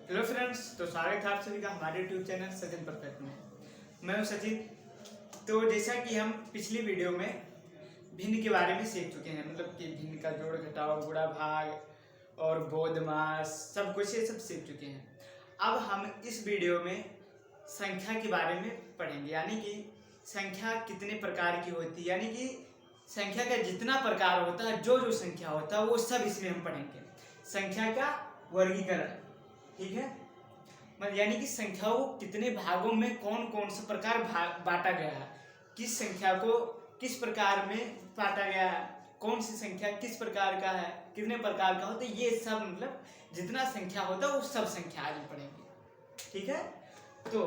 Hello friends, तो स्वागत है आप सभी का हमारे यूट्यूब चैनल सचिन परफेक्ट में। मैं हूं सचिन। तो जैसा कि हम पिछली वीडियो में भिन्न के बारे में सीख चुके हैं, मतलब कि भिन्न का जोड़ घटाव गुणा भाग और बोधमास सब कुछ ये सब सीख चुके हैं। अब हम इस वीडियो में संख्या के बारे में पढ़ेंगे, यानी कि संख्या कितने प्रकार की होती है, यानी कि संख्या का जितना प्रकार होता है, जो जो संख्या होता है वो सब इसमें हम पढ़ेंगे। संख्या का वर्गीकरण, ठीक है, मतलब यानी कि संख्याओं को कितने भागों में कौन कौन सा प्रकार बांटा गया है, किस संख्या को किस प्रकार में बांटा गया है, कौन सी संख्या किस प्रकार का है, कितने प्रकार का होता है, ये सब मतलब जितना संख्या होता है वो सब संख्या आज हम पढ़ेंगे। ठीक है, तो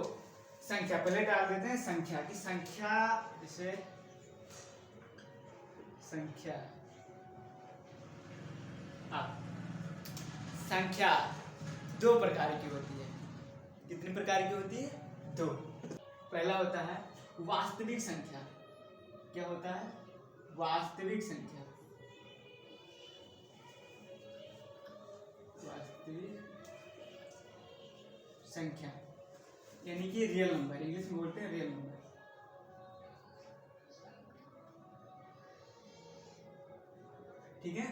संख्या पहले डाल देते हैं। संख्या की संख्या, जैसे संख्या संख्या दो प्रकार की होती है। कितने प्रकार की होती है? दो। पहला होता है वास्तविक संख्या। क्या होता है? वास्तविक संख्या। वास्तविक संख्या यानी कि रियल नंबर, इंग्लिश में बोलते हैं रियल नंबर। ठीक है,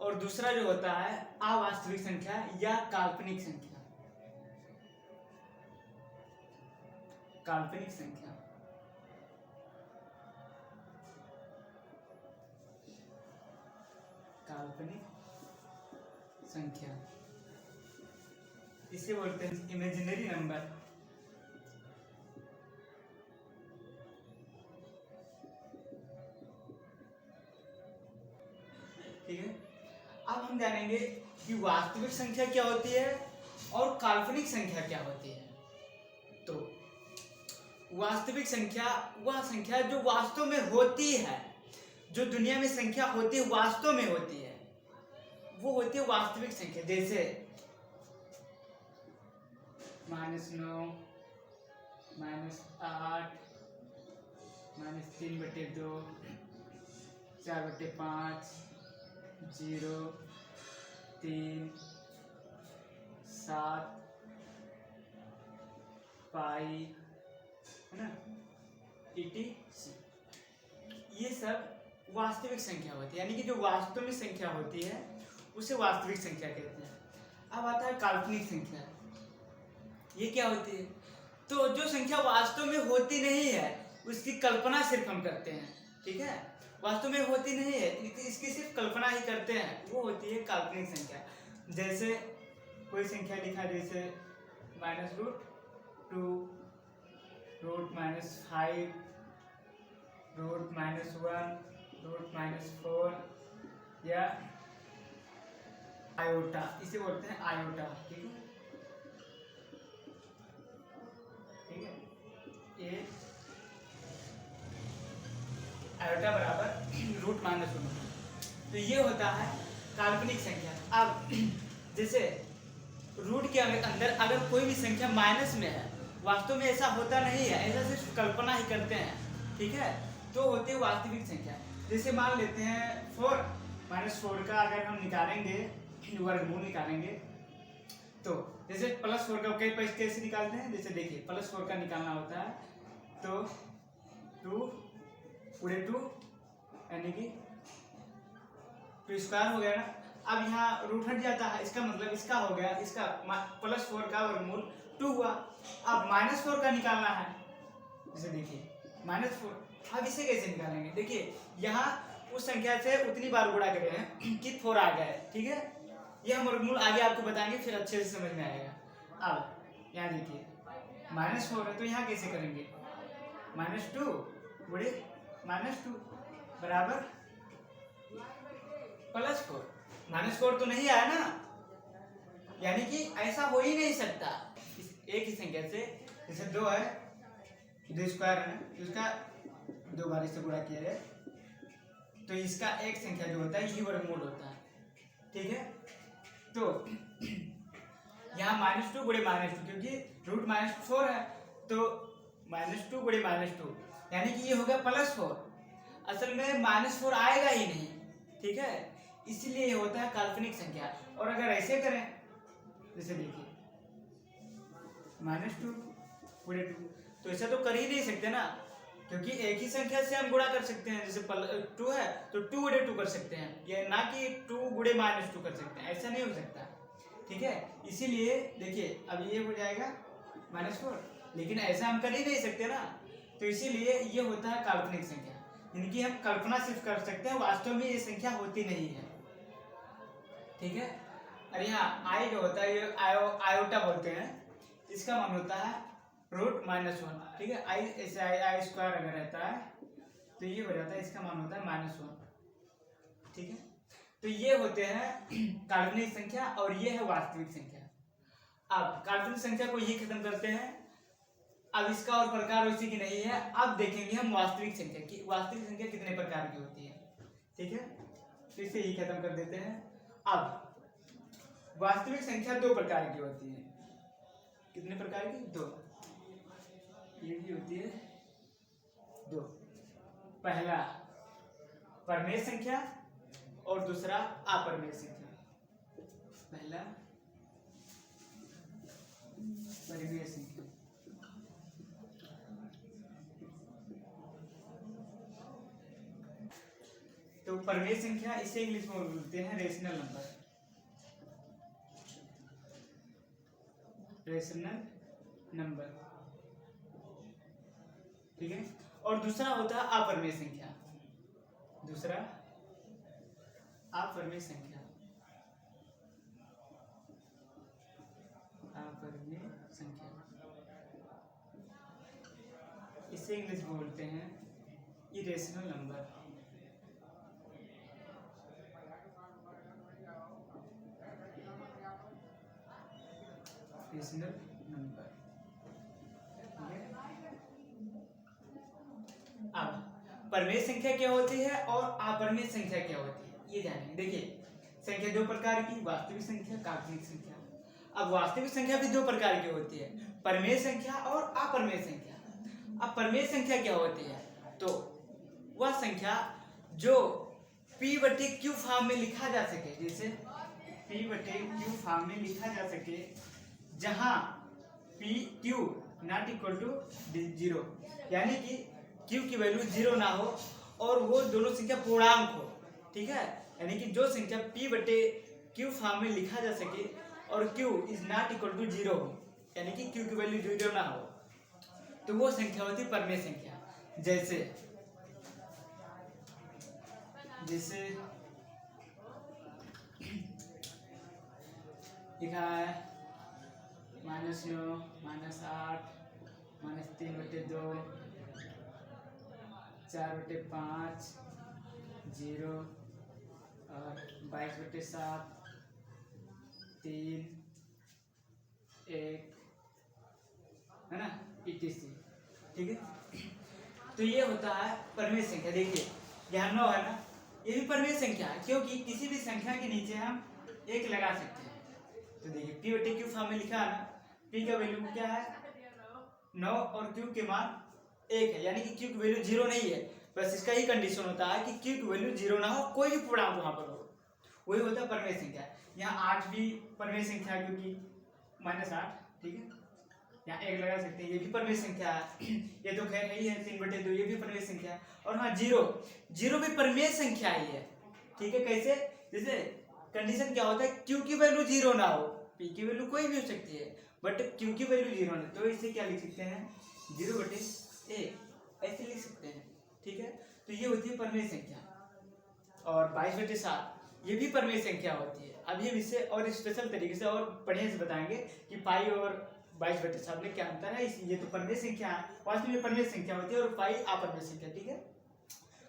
और दूसरा जो होता है अवास्तविक संख्या या काल्पनिक संख्या। काल्पनिक संख्या काल्पनिक संख्या इसे बोलते हैं इमेजिनरी नंबर। ठीक है, अब हम जानेंगे कि वास्तविक संख्या क्या होती है और काल्पनिक संख्या क्या होती है। तो वास्तविक संख्या वह संख्या जो वास्तव में होती है, जो दुनिया में संख्या होती है वास्तव में होती है, वो होती है वास्तविक संख्या। जैसे -9, -8, -3/2, 4/5, 0, 3, 7, पाई, है ना, ETC। ये सब वास्तविक संख्या होती है, यानी कि जो वास्तव में संख्या होती है उसे वास्तविक संख्या कहते हैं। अब आता है काल्पनिक संख्या। ये क्या होती है? तो जो संख्या वास्तव में होती नहीं है उसकी कल्पना सिर्फ हम करते हैं। ठीक है, वास्तव में होती नहीं है, इसकी सिर्फ कल्पना ही करते हैं, वो होती है काल्पनिक संख्या। जैसे कोई संख्या लिखा, जैसे -√2, √-5, √-1, √-4 या आयोटा, इसे बोलते हैं आयोटा। ठीक है, ठीक है, ये आयोटा बराबर √-1। तो ये होता है काल्पनिक संख्या। अब जैसे रूट के अंदर अगर कोई भी संख्या माइनस में है, वास्तव में ऐसा होता नहीं है, ऐसा सिर्फ कल्पना ही करते हैं। ठीक है, तो होती है वास्तविक संख्या। जैसे मान लेते हैं 4, -4 का अगर हम निकालेंगे, वर्गमूल निकालेंगे, तो जैसे +4 का कैसे निकालते हैं, जैसे देखिए +4 का निकालना होता है तो 2 पूरे 2 यानी कि 2² हो गया ना। अब यहाँ रूट हट जाता है, इसका मतलब इसका हो गया, इसका +4 का वर्गमूल 2 हुआ। अब -4 का निकालना है, जैसे देखिए -4। अब इसे कैसे निकालेंगे? देखिए यहाँ उस संख्या से उतनी बार गुणा करें हैं कि 4 आ गया है। ठीक है, यह हम वर्गमूल आगे आपको बताएंगे, फिर अच्छे से समझ में आएगा। अब यहाँ देखिए -4 है, तो यहाँ कैसे करेंगे? -2 गुणे -2 बराबर +4। -4 तो नहीं आया ना, यानी कि ऐसा हो ही नहीं सकता। एक ही संख्या से, जैसे 2 है, 2² है ना, तो इसका 2 बार इससे गुणा किया जाए तो इसका एक संख्या जो होता है यही वर्गमूल होता है। ठीक है, तो यहाँ -2 गुणे -2, क्योंकि √-4 है, तो -2 गुणे -2 यानी कि ये हो गया +4। असल में -4 आएगा ही नहीं। ठीक है, इसलिए ये होता है काल्पनिक संख्या। और अगर ऐसे करें जैसे देखिए -2 गुणे 2, तो ऐसा तो कर ही नहीं सकते ना, क्योंकि एक ही संख्या से हम गुणा कर सकते हैं। जैसे 2 है तो 2 गुणे 2 कर सकते हैं, ये ना कि 2 गुणे -2 कर सकते हैं, ऐसा नहीं हो सकता। ठीक है, इसीलिए देखिए अब ये हो जाएगा -4, लेकिन ऐसा हम कर ही नहीं सकते ना, तो इसीलिए ये होता है काल्पनिक संख्या, इनकी हम कल्पना सिर्फ कर सकते हैं, वास्तव में ये संख्या होती नहीं है। ठीक है, और यहाँ आई जो होता है ये आयोटा बोलते हैं, इसका मान होता है √-1। ठीक है, आई ऐसे आई स्क्वायर अगर रहता है तो ये हो जाता है, इसका मान होता है -1। ठीक है, तो ये होते हैं काल्पनिक संख्या और ये है वास्तविक संख्या। अब काल्पनिक संख्या को ये खत्म करते हैं। अब इसका और प्रकार उसी की नहीं है, अब देखेंगे हम वास्तविक संख्या की। वास्तविक संख्या कितने प्रकार की होती है। ठीक है, तो इसे ही खत्म कर देते हैं। अब वास्तविक संख्या 2 प्रकार की होती है। कितने प्रकार की? 2। ये भी होती है 2। पहला परमेय संख्या और दूसरा अपरमेय संख्या। पहला परिमेय संख्या, तो परमेय संख्या इसे इंग्लिश में बोलते हैं रेशनल नंबर। रेशनल नंबर, ठीक है। और दूसरा होता है अपरमेय संख्या। दूसरा अपरमेय संख्या, अपरमेय संख्या इसे इंग्लिश में बोलते हैं इरेशनल नंबर। रेशनल नंबर, ठीक है। अब परमेय संख्या क्या होती है और अपरमेय संख्या क्या होती है ये जानेंगे। देखिए संख्या 2 प्रकार की, वास्तविक संख्या, काल्पनिक संख्या। अब वास्तविक संख्या भी 2 प्रकार की होती है, परमेय संख्या और अपरमेय संख्या। अब परमेय संख्या क्या होती है, तो वह संख्या जो p/q फॉर्म में लिखा जा सके, जैसे p/q फॉर्म में लिखा जा सके, जहां p/q नॉट इक्वल टू 0, यानी कि q की वैल्यू 0 ना हो और वो दोनों संख्या पूर्णांक हो। ठीक है, यानी कि जो संख्या p/q फॉर्म में लिखा जा सके और q is not equal to 0 हो, यानी कि q की वैल्यू 0 ना हो, तो वो संख्या होती है परमेय संख्या। जैसे लिखा है -9, -8, -3/2, 4/5, 0 और 22/7, 3, 1, है ना, etc। ठीक है, तो ये होता है परमेय संख्या। देखिए यहाँ 9 है ना, ये भी परमेय संख्या है, क्योंकि किसी भी संख्या के नीचे हम 1 लगा सकते हैं। तो देखिए p/q फॉर्म में लिखा है ना, p का वैल्यू क्या है 9 और q के मान 1 है, यानी कि q की वैल्यू 0 नहीं है। बस इसका ही कंडीशन होता है कि q की वैल्यू 0 ना हो, कोई भी पूर्णांक वहां पर हो, वही होता है परमेय संख्या। यहाँ 8 भी परमेय संख्या है, क्योंकि -8, ठीक है, यहाँ 1 लगा सकते हैं, ये भी परमेय संख्या है। ये तो खैर है ही है 3/2, ये भी परमेय संख्या है। और हाँ 0 भी परमेय संख्या ही है। ठीक है, कैसे? जैसे कंडीशन क्या होता है, q की वैल्यू 0 ना हो, p की वैल्यू कोई भी हो सकती है, बट q की वैल्यू 0 ना, तो इसे क्या लिख सकते हैं 0/1 ऐसे लिख सकते हैं। ठीक है, तो ये होती है परमेय संख्या। और 22/7 ये भी परमेय संख्या होती है। अब हम इसे और स्पेशल तरीके से और बढ़िया से बताएंगे कि पाई और 22/7 में क्या अंतर है। ये तो परमेय संख्या है, वास्तव में परमेय संख्या होती है, और पाई अपरमेय संख्या। ठीक है,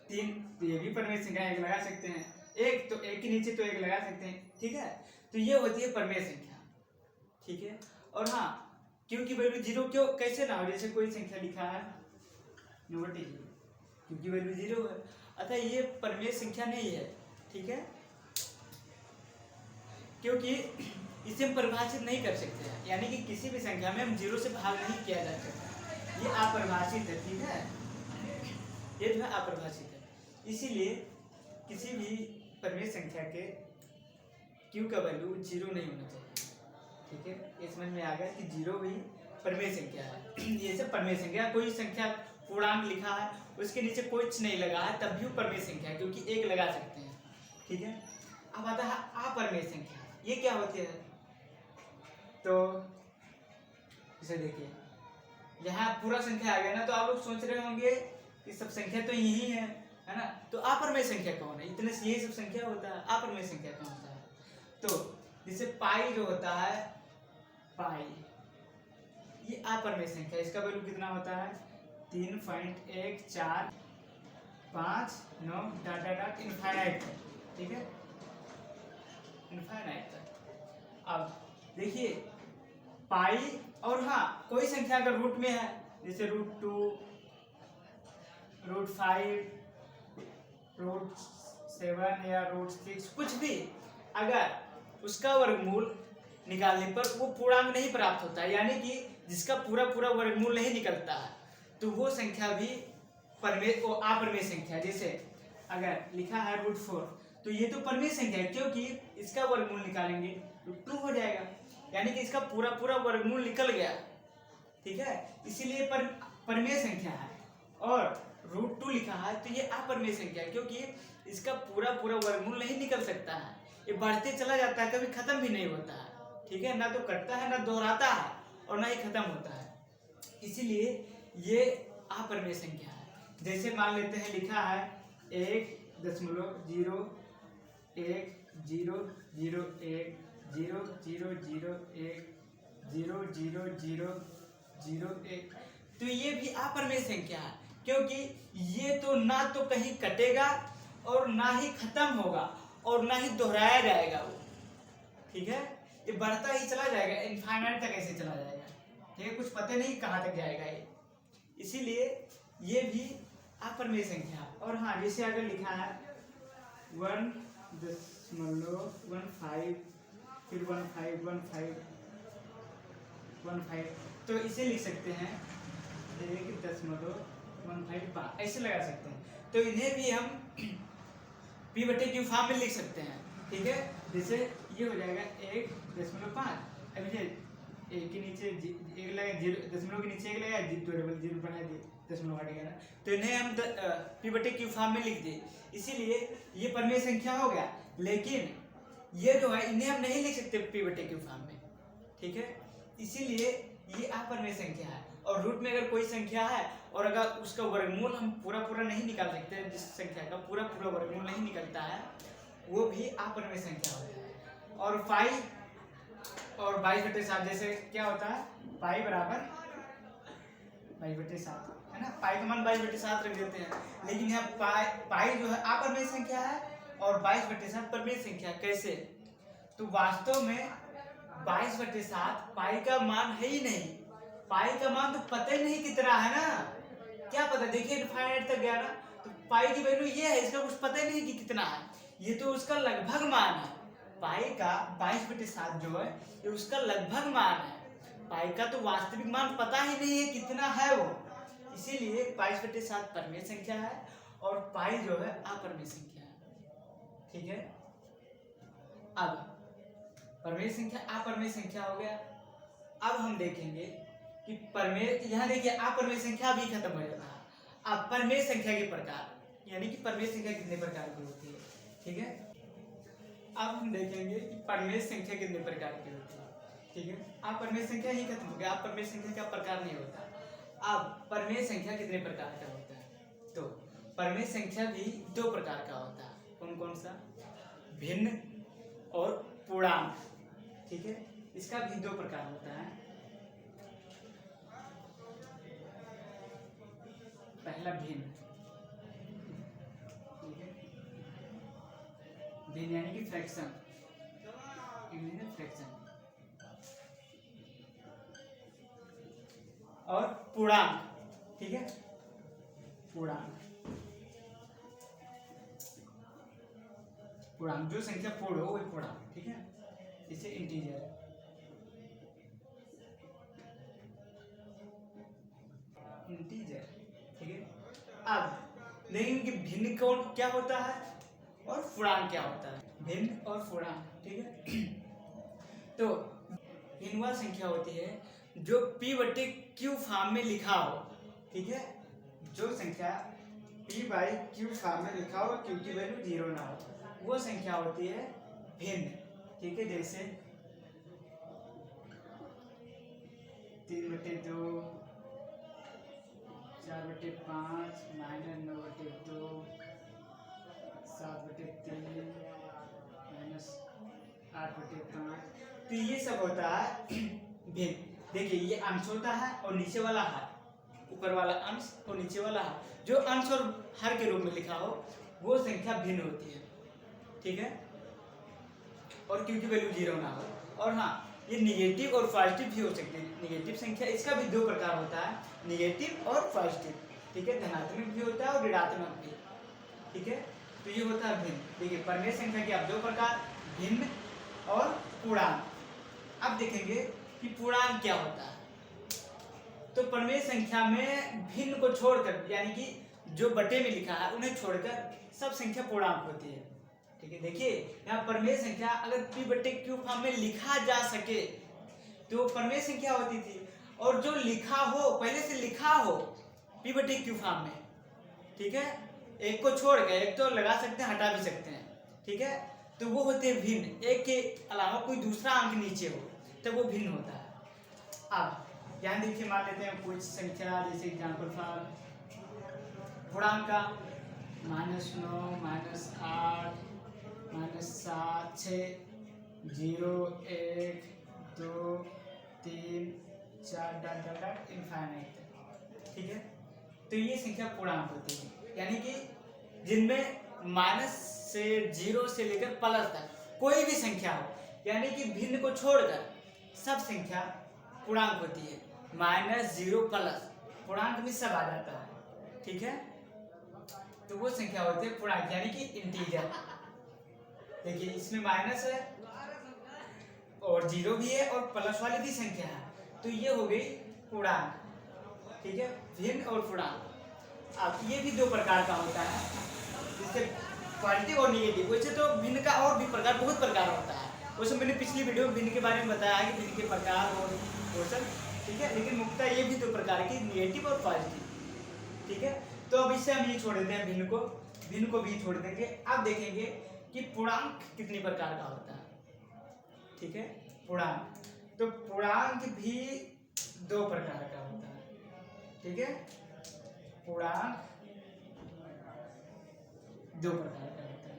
3 तो ये भी परमेय संख्या, 1 लगा सकते हैं, 1 तो 1 के नीचे तो 1 लगा सकते हैं। ठीक है, तो ये होती है परमेय संख्या। ठीक है, और हाँ q की वैल्यू 0 क्यों कैसे ना हो, जैसे कोई संख्या लिखा है q की वैल्यू 0 है, अतः ये परमेय संख्या नहीं है। ठीक है, क्योंकि इसे हम परिभाषित नहीं कर सकते हैं, यानी कि किसी भी संख्या में हम 0 से भाग नहीं किया जा सकता, ये अपरिभाषित है। ठीक है, ये जो है अपरिभाषित है, इसीलिए किसी भी परमेय संख्या के q का वैल्यू 0 नहीं होना चाहिए। ठीक है, ये समझ में आ गया कि जीरो भी परमेय संख्या है। ये सब परमेय संख्या, कोई संख्या पूर्णांक लिखा है उसके नीचे कुछ नहीं लगा है तब भी वो परमेय संख्या है, क्योंकि एक लगा सकते हैं। ठीक है, अब आता है अपरमेय संख्या। ये क्या होती है? तो इसे देखिए, यहाँ पूरा संख्या आ गया ना, तो आप लोग सोच रहे होंगे कि सब संख्या तो यही है ना, तो अपरमेय संख्या कौन है? इतने से यही सब संख्या होता है, अपरमेय संख्या कौन होता है? तो जैसे पाई जो होता है, पाई ये अपरमेय संख्या, इसका वैल्यू कितना होता है? 3.1459 डॉट डॉट डॉट इनफाइनाइट तक। ठीक है, इनफाइनाइट तक। अब देखिए पाई, और हाँ कोई संख्या अगर रूट में है, जैसे √2, √5, √7 या √6, कुछ भी, अगर उसका वर्गमूल निकालने पर वो पूर्णांक नहीं प्राप्त होता है, यानी कि जिसका पूरा पूरा वर्गमूल नहीं निकलता है, तो वो संख्या भी अपरमेय संख्या। जैसे अगर लिखा है √4, तो ये तो परमेय संख्या है, क्योंकि इसका वर्गमूल निकालेंगे तो 2 हो जाएगा, यानी कि इसका पूरा पूरा वर्गमूल निकल गया। ठीक है, इसीलिए परमेय संख्या है। और √2 लिखा है तो ये अपरमेय संख्या है, क्योंकि इसका पूरा पूरा वर्गमूल नहीं निकल सकता है, ये बढ़ते चला जाता है, कभी खत्म भी नहीं होता है। ठीक है, ना तो कटता है, ना दोहराता है, और ना ही खत्म होता है, इसीलिए ये अपरमेय संख्या है। जैसे मान लेते हैं लिखा है 1.001001000100001, तो ये भी अपरमेय संख्या है, क्योंकि ये तो ना तो कहीं कटेगा और ना ही खत्म होगा और ना ही दोहराया जाएगा वो। ठीक है, ये बढ़ता ही चला जाएगा, इनफाइनाइट तक ऐसे चला जाएगा। ठीक है, कुछ पता नहीं कहाँ तक जाएगा ये, इसीलिए ये भी अपरमेय संख्या। और हाँ, जैसे अगर लिखा है 1.15 फिर 15 तो इसे लिख सकते हैं 1.15 ऐसे लगा सकते हैं। तो इन्हें भी हम p/q फॉर्म में लिख सकते हैं। ठीक है, जैसे ये हो जाएगा 1.5। अब ये एक के नीचे एक लगा, 0 दशमलव के नीचे एक लगा, 0 बना दिए, दशमलव हट गया ना, तो इन्हें हम p/q फॉर्म में लिख दिए, इसीलिए ये परमेय संख्या हो गया। लेकिन ये जो है इन्हें हम नहीं लिख सकते p/q फॉर्म में। ठीक है, इसीलिए ये अपरमेय संख्या है। और रूट में अगर कोई संख्या है और अगर उसका वर्गमूल हम पूरा पूरा नहीं निकाल सकते, जिस संख्या का पूरा पूरा वर्गमूल नहीं निकलता है, वो भी अपरमेय संख्या होता है। और पाई और 22/7, जैसे क्या होता है, पाई बराबर 22/7 है ना, पाई का मान 22/7 रख देते हैं। लेकिन यहाँ पाई जो है अपरमेय संख्या है और 22/7 परमेय संख्या। कैसे? तो वास्तव में 22/7 पाई का मान है ही नहीं, पाई का मान तो पता ही नहीं कितना है ना, क्या पता, देखिए इनफाइनाइट तक गया ना, तो पाई की वैल्यू ये है, इसका कुछ पता ही नहीं कि कितना है, ये तो उसका लगभग मान है। पाई का 22/7 जो है ये उसका लगभग मान है, पाई का तो वास्तविक मान पता ही नहीं है कितना है वो, इसीलिए 22/7 परमेय संख्या है और पाई जो है अपरमेय संख्या है। ठीक है, अब परमेय संख्या अपरमेय संख्या हो गया। अब हम देखेंगे कि परमेय, यहाँ देखिए अपरमेय संख्या भी खत्म हो जाता है। अब परमेय संख्या के प्रकार, यानी कि परमेय संख्या कितने प्रकार की होती है। ठीक है, अब हम देखेंगे कि परमेय संख्या कितने प्रकार की होती है। ठीक है, अब परमेय संख्या ही खत्म हो गया, अब परमेय संख्या का प्रकार नहीं होता। अब परमेय संख्या कितने प्रकार का होता है, तो परमेय संख्या भी 2 प्रकार का होता है। कौन कौन सा? भिन्न और पूर्णांक। ठीक है, इसका भी 2 प्रकार होता है। पहला भिन्न, भिन्न यानी कि फ्रैक्शन, और पूर्णांक। ठीक है, पूर्णांक जो संख्या पूर्ण हो वही पूर्णांक। ठीक है, इसे इंटीजर, ठीक है। अब लेकिन कि भिन्न कौन क्या होता है और पूर्णांक क्या होता है, भिन्न और पूर्णांक। ठीक है, तो वह संख्या होती है जो p/q फॉर्म में लिखा हो। ठीक है, जो संख्या p/q फॉर्म में लिखा हो, q की वैल्यू 0 ना हो, वो संख्या होती है भिन्न। ठीक है, जैसे 3/2, 4/5, -9/2, 7/3, -8/5। तो ये सब होता है भिन्न। देखिए, ये अंश होता है और नीचे वाला हर, ऊपर वाला अंश और नीचे वाला हर। जो अंश और हर के रूप में लिखा हो वो संख्या भिन्न होती है। ठीक है, और क्योंकि वैल्यू 0 ना हो। और हाँ, ये निगेटिव और पॉजिटिव भी हो सकते हैं। निगेटिव संख्या, इसका भी 2 प्रकार होता है, निगेटिव और पॉजिटिव। ठीक है, धनात्मक भी होता है और ऋणात्मक भी। ठीक है, तो ये होता है भिन्न। देखिए, परिमेय संख्या के अब 2 प्रकार, भिन्न और पूर्णांक। अब देखेंगे कि पूर्णांक क्या होता है। तो परिमेय संख्या में भिन्न को छोड़कर, यानी कि जो बटे में लिखा है उन्हें छोड़कर सब संख्या पूर्णांक होती है। ठीक है, देखिए यहाँ परिमेय संख्या अगर p/q फॉर्म में लिखा जा सके तो परिमेय संख्या होती थी, और जो लिखा हो, पहले से लिखा हो p/q फॉर्म में, ठीक है, एक को छोड़ के, एक तो लगा सकते हैं, हटा भी सकते हैं। ठीक है, तो वो होते हैं भिन्न। एक के अलावा कोई दूसरा अंक नीचे हो तो वो भिन्न होता है। अब यहाँ देखिए, मान लेते हैं कुछ संख्या, जैसे एग्जाम्पल फॉर पूर्णांक का -9, -8, -7, 6, 0, 1, 2, 3, 4 इनफाइनाइट। ठीक है, तो ये संख्या पूर्णांक होती है, यानी कि जिनमें माइनस से 0 से लेकर प्लस तक कोई भी संख्या हो, यानी कि भिन्न को छोड़कर सब संख्या पूर्णांक होती है। -0 प्लस पूर्णांक में सब आ जाता है। ठीक है, तो वो संख्या होती है पूर्णांक, यानी कि इंटीजर। देखिए, इसमें माइनस है और 0 भी है और प्लस वाली भी संख्या है, तो ये हो गई पूर्णांक। ठीक है, भिन्न और पूर्णांक। अब ये भी 2 प्रकार का होता है, जिससे पॉजिटिव और निगेटिव। वैसे तो भिन्न का और भी प्रकार, बहुत प्रकार होता है। वैसे मैंने पिछली वीडियो में भिन्न के बारे में बताया है कि भिन्न के प्रकार और वो सब। ठीक है, लेकिन मुख्यतः ये भी 2 प्रकार की, निगेटिव और पॉजिटिव। ठीक है, तो अब इससे हम ये छोड़ देते हैं, भिन्न को भी छोड़ देंगे। अब देखेंगे कि पूर्णांक कितनी प्रकार का होता है। ठीक है, पूर्णांक, तो पूर्णांक भी 2 प्रकार का होता है। ठीक है, पूर्णांक 2 प्रकार का होता है।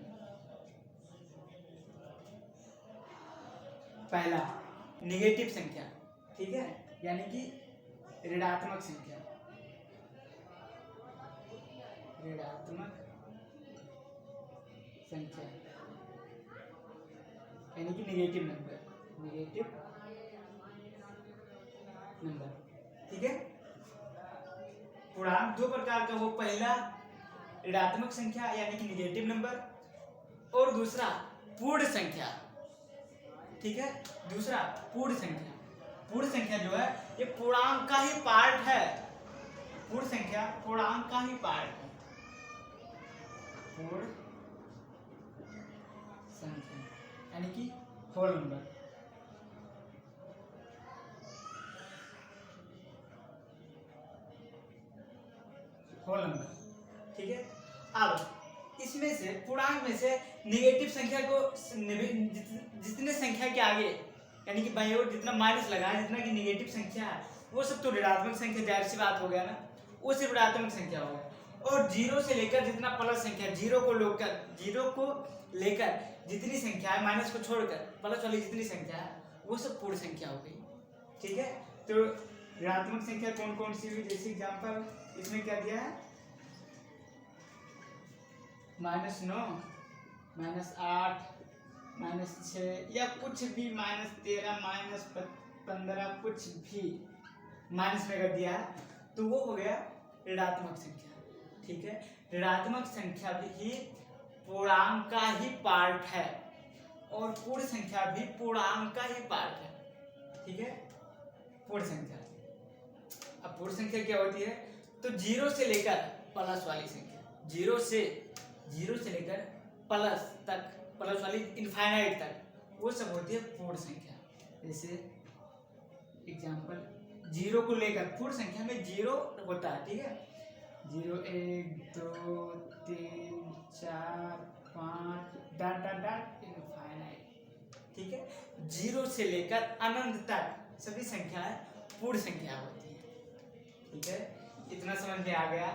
पहला, निगेटिव संख्या। ठीक है, यानी कि ऋणात्मक संख्या, यानी कि निगेटिव नंबर। ठीक है, पूर्णांक 2 प्रकार का हो। पहला ऋणात्मक संख्या, यानी कि निगेटिव नंबर, और दूसरा पूर्ण संख्या। ठीक है, दूसरा पूर्ण संख्या। पूर्ण संख्या जो है ये पूर्णांक का ही पार्ट है। पूर्ण संख्या पूर्णांक का ही पार्ट है। पूर्ण संख्या यानी कि होल नंबर। Whole number. ठीक है, अब इसमें से, पूर्णांक में से निगेटिव संख्या को जितने संख्या के आगे, यानी कि बाईं ओर जितना माइनस लगा है, जितना कि निगेटिव संख्या है, वो सब तो ऋणात्मक संख्या, जाहिर सी बात हो गया ना, वो सिर्फ ऋणात्मक संख्या हो गया। और 0 से लेकर जितना प्लस संख्या, 0 को लेकर जितनी संख्या है, माइनस को छोड़कर प्लस वाली जितनी संख्या है, वो सब पूर्ण संख्या हो गई। ठीक है, तो ऋणात्मक संख्या कौन कौन सी हुई, जैसे एग्जाम्पल इसमें क्या दिया है, -9, -8, -6 या कुछ भी, -13, -15, कुछ भी माइनस में कर दिया है, तो वो हो गया ऋणात्मक संख्या। ठीक है, ऋणात्मक संख्या भी पूर्णांक का ही पार्ट है, और पूर्ण संख्या भी पूर्णांक का ही पार्ट है। ठीक है, पूर्ण संख्या। अब पूर्ण संख्या क्या होती है, तो 0 से लेकर प्लस वाली संख्या, 0 से लेकर प्लस तक, प्लस वाली इनफाइनाइट तक, वो सब होती है पूर्ण संख्या। जैसे एग्जाम्पल जीरो को लेकर पूर्ण संख्या में जीरो होता है, ठीक है, 0 1 2 3 4 5 डॉट डॉट डॉट इनफाइनाइट, ठीक है। जीरो से लेकर अनंत तक सभी संख्याएं पूर्ण संख्या होती है, ठीक है। इतना समझ में आ गया।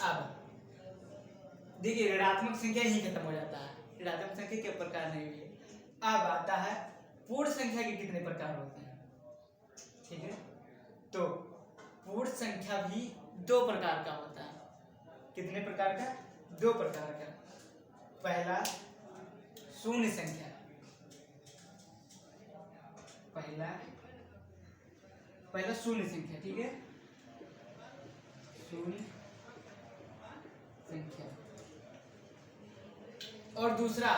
अब देखिए ऋणात्मक संख्या ही खत्म हो जाता है, ऋणात्मक संख्या के प्रकार नहीं हुई। अब आता है पूर्ण संख्या के कितने प्रकार होते हैं, ठीक है। तो पूर्ण संख्या भी दो प्रकार का होता है। कितने प्रकार का? दो प्रकार का। पहला शून्य संख्या, पहला शून्य संख्या, ठीक है, शून्य संख्या। और दूसरा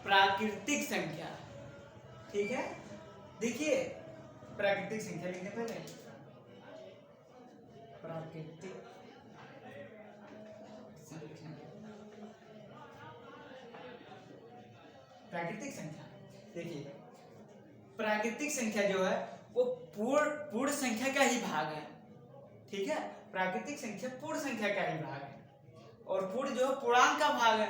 प्राकृतिक संख्या, ठीक है। देखिए प्राकृतिक संख्या लिखने पहले, प्राकृतिक संख्या, प्राकृतिक संख्या। देखिए प्राकृतिक संख्या जो है वो पूर्ण संख्या का ही भाग है, ठीक है। प्राकृतिक संख्या पूर्ण संख्या का ही भाग है और पूर्ण जो है पूर्णांक का भाग है,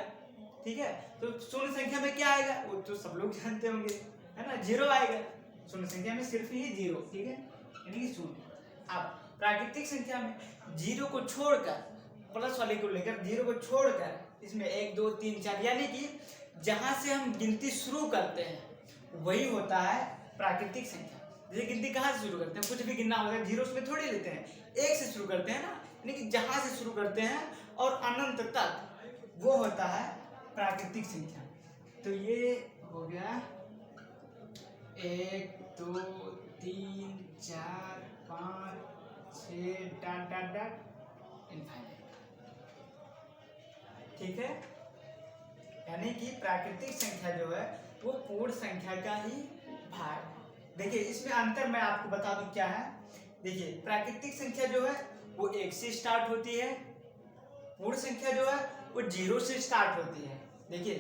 ठीक है। तो शून्य संख्या में क्या आएगा वो तो सब लोग जानते होंगे, है ना, जीरो आएगा। शून्य संख्या में सिर्फ ही जीरो, ठीक है, यानी कि शून्य। अब प्राकृतिक संख्या में जीरो को छोड़कर, प्लस वाले को लेकर जीरो को छोड़कर इसमें 1 2 3 4 यानी कि जहां से हम गिनती शुरू करते हैं वही होता है प्राकृतिक संख्या। जैसे गिनती कहाँ से शुरू करते हैं, कुछ भी गिनना होता है जीरो उसमें थोड़ी लेते हैं, एक से शुरू करते हैं ना, यानी कि जहां से शुरू करते हैं और अनंत तक वो होता है प्राकृतिक संख्या। तो ये हो गया 1 2 3 4 5 6 डॉट डॉट डॉट इनफाइनाइट, ठीक है। यानी कि प्राकृतिक संख्या जो है वो पूर्ण संख्या का ही भाग। देखिए इसमें अंतर मैं आपको बता दूं क्या है। देखिए प्राकृतिक संख्या जो है वो 1 से स्टार्ट होती है, पूर्ण संख्या जो है वो 0 से स्टार्ट होती है। देखिए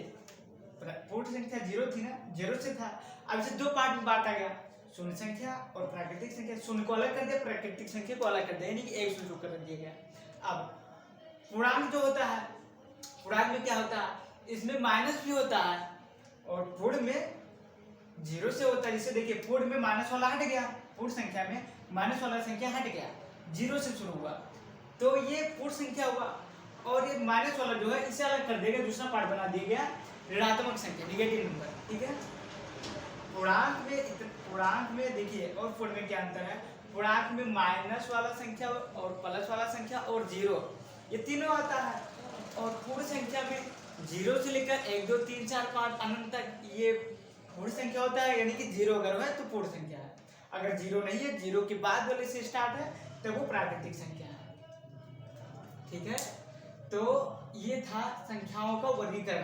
पूर्ण संख्या 0 थी ना, 0 से था, अब इसे दो पार्ट में बांटा गया, शून्य संख्या और प्राकृतिक संख्या। शून्य को अलग कर दिया, प्राकृतिक संख्या को अलग कर दिया, यानी कि 1 से शुरू कर दिया गया। अब पूर्णांक जो होता है, पूर्णांक में क्या होता है, इसमें माइनस भी होता है और पूर्ण में 0 से होता है। जैसे देखिए पूर्ण में माइनस वाला हट गया, पूर्ण संख्या में माइनस वाला संख्या हट गया, 0 से शुरू हुआ, तो ये पूर्ण संख्या हुआ। और ये माइनस वाला जो है इसे अलग कर देगा, दूसरा पार्ट बना दिया गया ऋणात्मक संख्या, नेगेटिव नंबर, ठीक है। पूर्णांक में देखिए और पूर्ण में क्या अंतर है, पूर्णांक में माइनस वाला संख्या और प्लस वाला संख्या और 0 ये तीनों आता है, और पूर्ण संख्या में 0 से लेकर 1 2 3 4 5 अनंत तक ये पूर्ण संख्या होता है, यानी कि 0 अगर है तो पूर्ण संख्या है, अगर 0 नहीं है, 0 के बाद वाले से स्टार्ट है तो वो प्राकृतिक संख्या है, ठीक है। तो ये था संख्याओं का वर्गीकरण।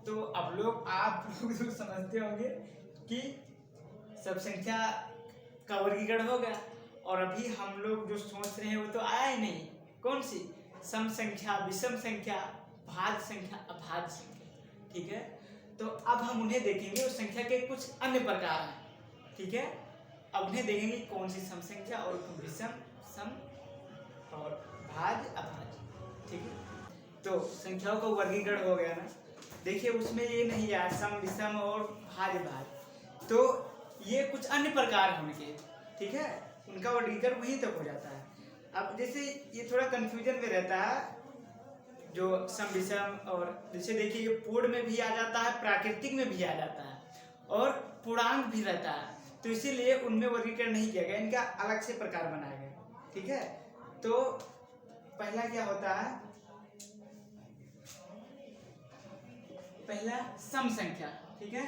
तो अब लोग आप लोग तो समझते होंगे कि सब संख्या का वर्गीकरण हो गया, और अभी हम लोग जो सोच रहे हैं वो तो आया ही नहीं, कौन सी, सम संख्या, विषम संख्या, भाज्य संख्या, अभाज्य संख्या, ठीक है। तो अब हम उन्हें देखेंगे, उस संख्या के कुछ अन्य प्रकार हैं, ठीक है। अब उन्हें देखेंगे कौन सी सम संख्या और विषम, सम और भाज्य, अभाज्य, ठीक है। तो संख्याओं का वर्गीकरण हो गया ना। देखिए उसमें ये नहीं आया सम, विषम और भाज्य, भाज्य, तो ये कुछ अन्य प्रकार हैं उनके, ठीक है, उनका वर्गीकरण वहीं तक हो जाता है। अब जैसे ये थोड़ा कंफ्यूजन में रहता है जो सम विषम, और जैसे देखिए पूर्ण में भी आ जाता है, प्राकृतिक में भी आ जाता है, और पूर्णांक भी रहता है, तो इसीलिए उनमें वर्गीकरण नहीं किया गया, इनका अलग से प्रकार बनाया गया, ठीक है। तो पहला क्या होता है, पहला सम संख्या, ठीक है,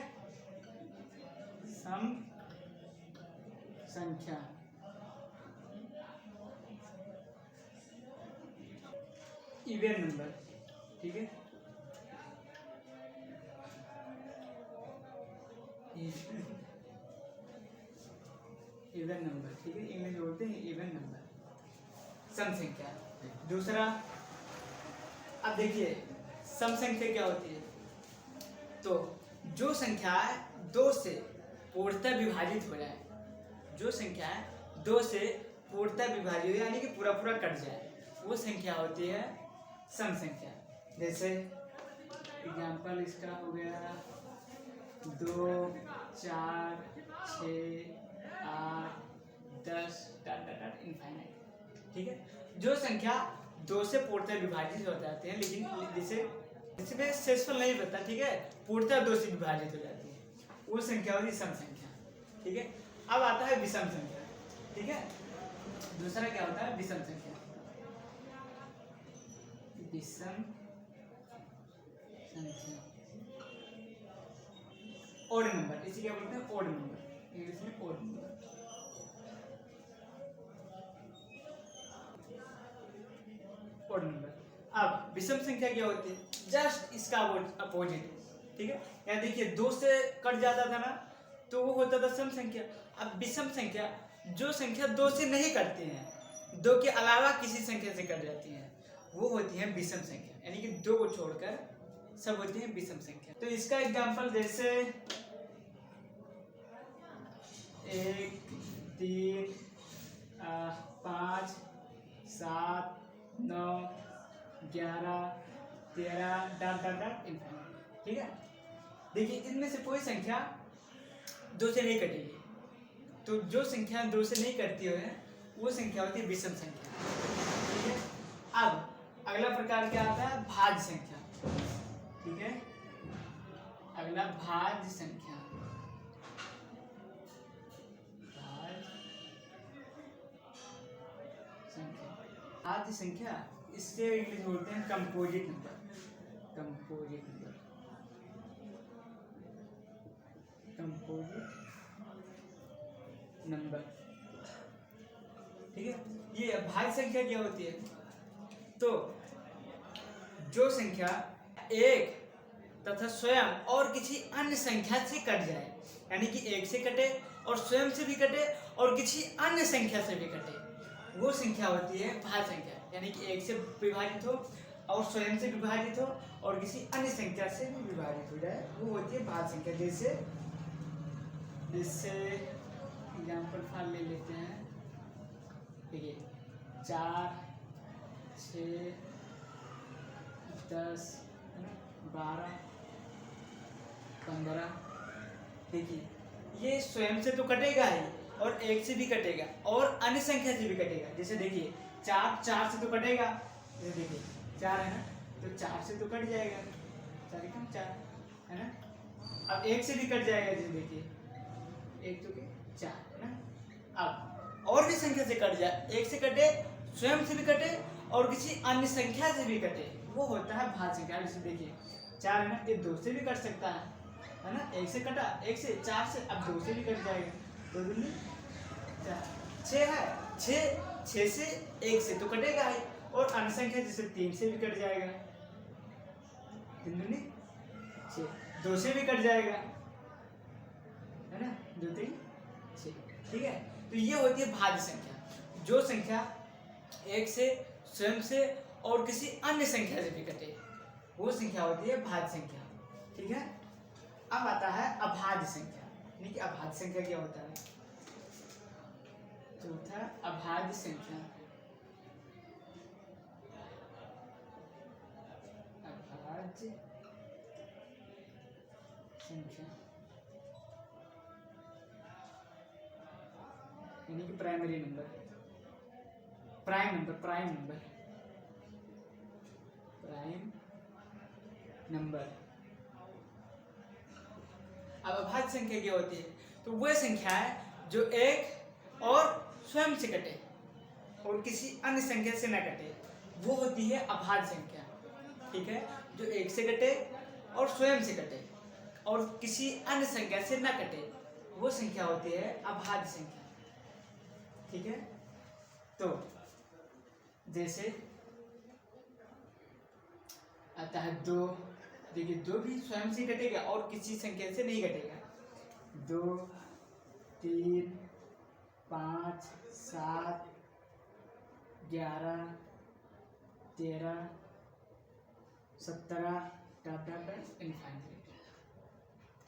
सम संख्या, इवन नंबर, ठीक है, इवन नंबर, ठीक है, इंग्लिश में बोलते हैं इवन नंबर, सम संख्या। दूसरा, अब देखिए सम संख्या क्या होती है, तो जो संख्या 2 से पूर्णतः विभाजित हो जाए, जो संख्या है 2 से पूर्णतः विभाजित हो यानी कि पूरा पूरा कट जाए, वो संख्या होती है सम संख्या। जैसे एग्जाम्पल इसका हो गया 2, 4, 6, 8, 10 इनफाइनाइट। ठीक है, जो संख्या 2 से पूर्णतः विभाजित हो जाते हैं, लेकिन जिसे इसमें शेषफल नहीं बनता, ठीक है, पूर्णतः 2 से विभाजित हो जाती है, वो संख्या होती है सम संख्या। ठीक है, अब आता है विषम संख्या। ठीक है, दूसरा क्या होता है विषम संख्या। विषम संख्या ओड नंबर, इसे क्या बोलते हैं ओड नंबर, इंग्लिश में ओड नंबर। Odd number. अब विषम संख्या क्या होती है, जस्ट इसका अपोजिट। ठीक है, यहाँ देखिए 2 से कट जाता था ना, तो वो होता था सम संख्या। अब विषम संख्या, जो संख्या 2 से नहीं कटती हैं, 2 के अलावा किसी संख्या से कट जाती हैं, वो होती है विषम संख्या, यानी कि 2 को छोड़कर सब होती है विषम संख्या। तो इसका एग्जांपल जैसे 1, 3, 5, 7, 9, 11, 13 इनफाइनाइट। ठीक है, देखिए इनमें से कोई संख्या 2 से नहीं कटेगी, तो जो संख्या 2 से नहीं कटती है वो संख्या होती है विषम संख्या। ठीक है, अब अगला प्रकार क्या आता है भाज्य संख्या। ठीक है, अगला भाज्य संख्या। भाज्य संख्या, इससे इंग्लिश बोलते हैं composite number. Composite number, composite number. ठीक है, ये भाज्य संख्या क्या होती है, तो जो संख्या एक तथा स्वयं और किसी अन्य संख्या से कट जाए, यानी कि एक से कटे और स्वयं से भी कटे और किसी अन्य संख्या से भी कटे, वो संख्या होती है भाज्य संख्या। यानी कि एक से विभाजित हो और स्वयं से विभाजित हो और किसी अन्य संख्या से भी विभाजित हो जाए, वो होती है भाज्य संख्या। जैसे एग्जाम्पल फार ले लेते हैं, देखिए 4, 6, 10, 12, 15। देखिए ये स्वयं से तो कटेगा ही और एक से भी कटेगा और अन्य संख्या से भी कटेगा। जैसे देखिए 4 से तो कटेगा, जैसे देखिए 4 है ना, तो 4 से तो कट जाएगा, 4 एकम 4 है ना। अब एक से भी कट जाएगा, जैसे देखिए 1 तो 4 है ना। अब और भी संख्या से कट जाए, एक से कटे, स्वयं से भी कटे और किसी अन्य संख्या से भी कटे, वो होता है भाज्य संख्या। जैसे देखिए 4 है ना, ये 2 से भी कट सकता है ना, एक से कटा, एक से 4 से, अब 2 से भी कट जाएगा, 2 दूनी 4। 6 है, 6 से 1 से तो कटेगा ही और अन्य संख्या जैसे 3 से भी कट जाएगा, 3 दूनी 6, 2 से भी कट जाएगा, है ना, 2 3 6। ठीक है, तो ये होती है भाज्य संख्या। जो संख्या एक से, स्वयं से और किसी अन्य संख्या से भी कटे, वो संख्या होती है भाज्य संख्या। ठीक है, अब आता है अभाज्य संख्या। यानी कि अभाज्य संख्या क्या होता है, चौथा अभाज्य संख्या। अभाज्य संख्या यानी कि primary number, prime number, prime number, prime number. अब अभाज्य संख्या क्या होती है, तो वह संख्या है जो एक और स्वयं से कटे और किसी अन्य संख्या से न कटे, वो होती है अभाज्य संख्या। ठीक है, जो एक से कटे और स्वयं से कटे और किसी अन्य संख्या से न कटे, वो संख्या होती है अभाज्य संख्या। ठीक है, तो जैसे आता है 2, देखिए 2 भी स्वयं से कटेगा और किसी संख्या से नहीं कटेगा। 2, 3, 5, 7, 11, 13, 17 इनफाइनाइट।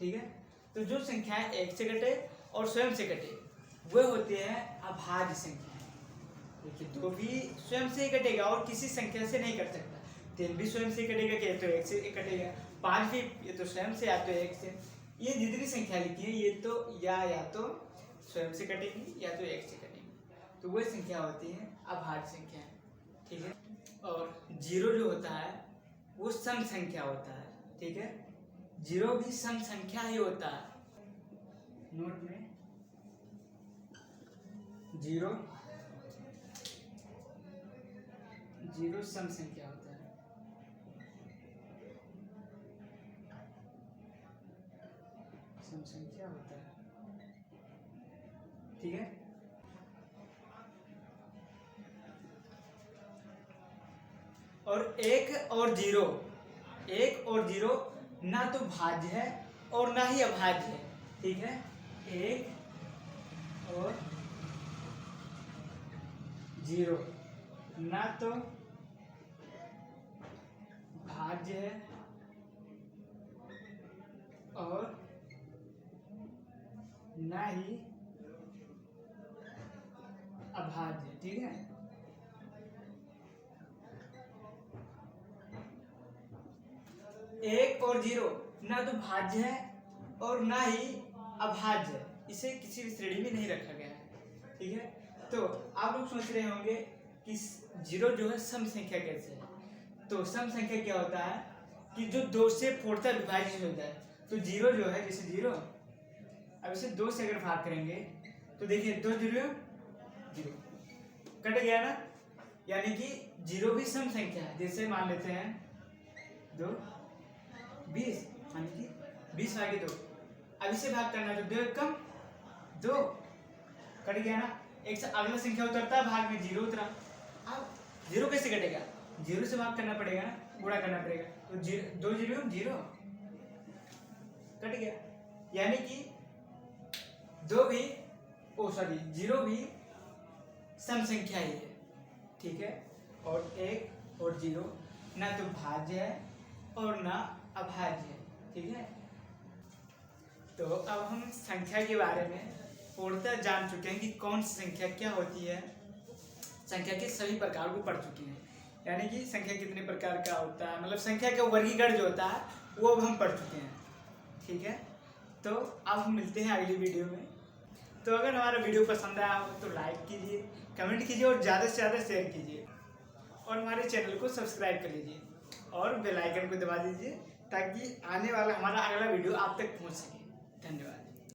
ठीक है, तो जो संख्याएं एक से कटे और स्वयं से कटे, वो होते हैं अभाज्य संख्या। देखिए 2 भी स्वयं से ही कटेगा और किसी संख्या से नहीं कट सकता। 3 भी स्वयं से कटेगा, क्या तो 1 से कटेगा। 5 भी ये तो स्वयं से या तो 1 से। ये जितनी संख्या लिखी है ये तो या तो स्वयं से कटेगी या तो 1 से कटेगी। तो वह संख्या होती है अभाज्य संख्या, ठीक है। और 0 जो होता है वो सम संख्या होता है, ठीक है। 0 भी सम संख्या ही होता है। नोट में 0 सम संख्या होता है। सम संख्या होता है, ठीक है। और 1 और 0 ना तो भाज्य है और ना ही अभाज्य है, ठीक है। 1 और 0 ना तो भाज्य है और ना ही अभाज्य, ठीक है। एक और 0 ना तो भाज्य है और ना ही अभाज्य है, इसे किसी भी श्रेणी में नहीं रखा गया है, ठीक है। तो आप लोग सोच रहे होंगे कि 0 जो है सम संख्या कैसे है। तो सम संख्या क्या होता है कि जो 2 से पूर्णतः विभाजित होता है। तो 0 जो है, जैसे 0, अब इसे 2 से अगर भाग करेंगे तो देखिए 2 0 कट गया ना, यानी कि 0 भी सम संख्या है। जैसे मान लेते हैं 2 20, यानी कि 20 भागे 2। अब इसे भाग करना तो 2 कम 2 कट गया ना। एक से अगला संख्या उतरता है भाग में 0 उतरा। अब 0 कैसे कटेगा, 0 से भाग करना पड़ेगा ना, गुणा करना पड़ेगा। तो 2 0 कट गया, यानी कि 0 भी सम संख्या ही है, ठीक है। और 1 और 0 ना तो भाज्य है और ना अभाज्य है, ठीक है। तो अब हम संख्या के बारे में पूर्णतः जान चुके हैं कि कौन सी संख्या क्या होती है। संख्या के सभी प्रकार को पढ़ चुके हैं, यानी कि संख्या कितने प्रकार का होता है, मतलब संख्या का वर्गीकरण जो होता है वो अब हम पढ़ चुके हैं, ठीक है। तो अब हम मिलते हैं अगली वीडियो में। तो अगर हमारा वीडियो पसंद आया हो तो लाइक कीजिए, कमेंट कीजिए और ज़्यादा से ज़्यादा शेयर कीजिए और हमारे चैनल को सब्सक्राइब कर लीजिए और बेल आइकन को दबा दीजिए ताकि आने वाला हमारा अगला वीडियो आप तक पहुंच सके। धन्यवाद।